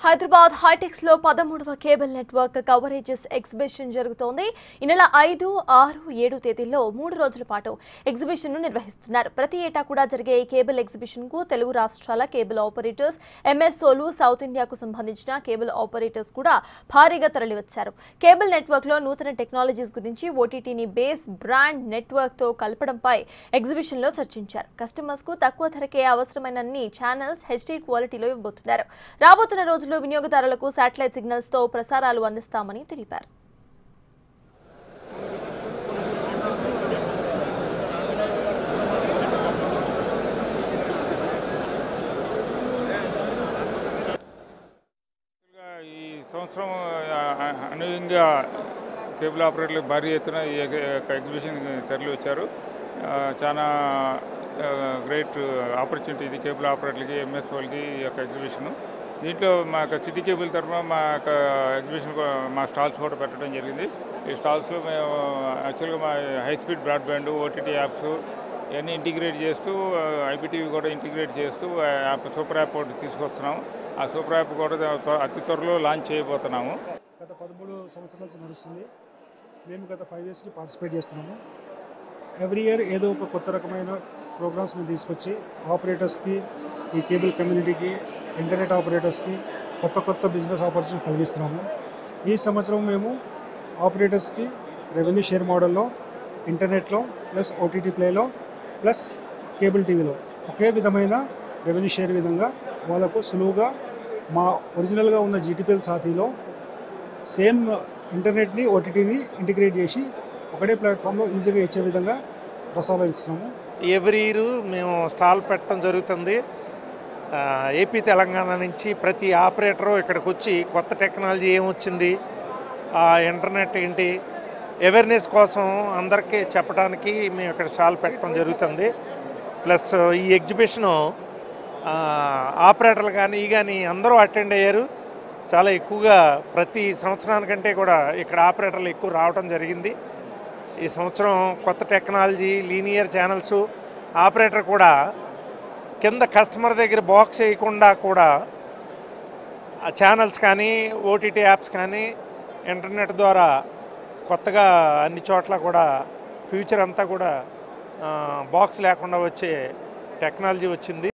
హైదరాబాద్ హైటెక్స్ లో 13వ cable network coverages exhibition జరుగుతోంది. ఈ నెల 5, 6, 7 తేదీల్లో 3 రోజుల పాటు ఎగ్జిబిషన్ ను నిర్వహిస్తున్నారు. ప్రతి ఏటా కూడా జరిగే ఈ కేబుల్ ఎగ్జిబిషన్ కు తెలుగు రాష్ట్రాల కేబుల్ ఆపరేటర్స్, ఎంఎస్ఓలు, సౌత్ ఇండియాకు సంబంధించిన కేబుల్ ఆపరేటర్స్ కూడా భారీగా తరలివచ్చారు. కేబుల్ నెట్వర్క్ లో నూతన టెక్నాలజీస్ గురించి ఓటీటీని బేస్ బ్రాండ్ నెట్వర్క్ తో కలపడంపై ఎగ్జిబిషన్ లో చర్చించారు. కస్టమర్స్ కు తక్కువ ధరకే అవసరమైనన్ని ఛానల్స్ హెచ్డీ క్వాలిటీలో ఇవ్వబోతున్నారు. రాబోతున్న రోజుల్లో వినియోగదారులకు శాటిలైట్ సిగ్నల్స్ తో ప్రసారాలు అందిస్తామని తెలిపారు. ఈ సంవత్సరం అనూహ్యంగా కేబుల్ ఆపరేటర్లు భారీ ఎత్తున ఈ ఎగ్జిబిషన్ తరలి వచ్చారు. చాలా గ్రేట్ ఆపర్చునిటీ ఇది కేబుల్ ఆపరేటర్లకి, ఎంఎస్ఓలకి ఈ యొక్క ఎగ్జిబిషను. దీంట్లో మా యొక్క సిటీ కేబుల్ తరఫున మా యొక్క ఎగ్జిబిషన్ మా స్టాల్స్ కూడా పెట్టడం జరిగింది. ఈ స్టాల్స్లో మేము యాక్చువల్గా మా high speed broadband, OTT apps ఇవన్నీ ఇంటిగ్రేట్ చేస్తూ, ఐపీటీవీ కూడా ఇంటిగ్రేట్ చేస్తూ యాప్ సూపర్ యాప్ ఒకటి తీసుకొస్తున్నాము. ఆ సూపర్ యాప్ కూడా అతి త్వరలో లాంచ్ చేయబోతున్నాము. గత 13 సంవత్సరాల నుంచి నడుస్తుంది. మేము గత 5 years పార్టిసిపేట్ చేస్తున్నాము. ఎవ్రీ ఇయర్ ఏదో ఒక కొత్త రకమైన ప్రోగ్రామ్స్ మేము తీసుకొచ్చి ఆపరేటర్స్కి, ఈ కేబుల్ కమ్యూనిటీకి, ఇంటర్నెట్ ఆపరేటర్స్కి కొత్త బిజినెస్ ఆపర్చునిటీ కలిగిస్తున్నాము. ఈ సంవత్సరం మేము ఆపరేటర్స్కి రెవెన్యూ షేర్ మోడల్లో, ఇంటర్నెట్లో ప్లస్ ఓటీటీ ప్లేలో ప్లస్ కేబుల్ టీవీలో ఒకే విధమైన రెవెన్యూ షేర్ విధంగా వాళ్ళకు సులువుగా మా ఒరిజినల్గా ఉన్న జీటీపీఎల్ సాథీలో సేమ్ ఇంటర్నెట్ని, ఓటీటీని ఇంటిగ్రేట్ చేసి ఒకటే ప్లాట్ఫామ్లో ఈజీగా ఇచ్చే విధంగా ప్రసారాలు. ఎవ్రీ ఇయర్ మేము స్టాల్ పెట్టడం జరుగుతుంది. ఏపీ, తెలంగాణ నుంచి ప్రతి ఆపరేటరు ఇక్కడికి వచ్చి కొత్త టెక్నాలజీ ఏమొచ్చింది, ఇంటర్నెట్ ఏంటి, అవేర్నెస్ కోసం అందరికీ చెప్పడానికి మేము ఇక్కడ స్టాల్ పెట్టడం జరుగుతుంది. ప్లస్ ఈ ఎగ్జిబిషను ఆపరేటర్లు కానీ అందరూ అటెండ్ అయ్యారు. చాలా ఎక్కువగా ప్రతి సంవత్సరానికంటే కూడా ఇక్కడ ఆపరేటర్లు ఎక్కువ రావడం జరిగింది. ఈ సంవత్సరం కొత్త టెక్నాలజీ, లీనియర్ ఛానల్స్, ఆపరేటర్ కూడా కింద కస్టమర్ దగ్గర బాక్స్ వేయకుండా కూడా ఛానల్స్ కానీ, ఓటీటీ యాప్స్ కానీ ఇంటర్నెట్ ద్వారా కొత్తగా అన్ని చోట్ల కూడా ఫ్యూచర్ అంతా కూడా బాక్స్ లేకుండా వచ్చే టెక్నాలజీ వచ్చింది.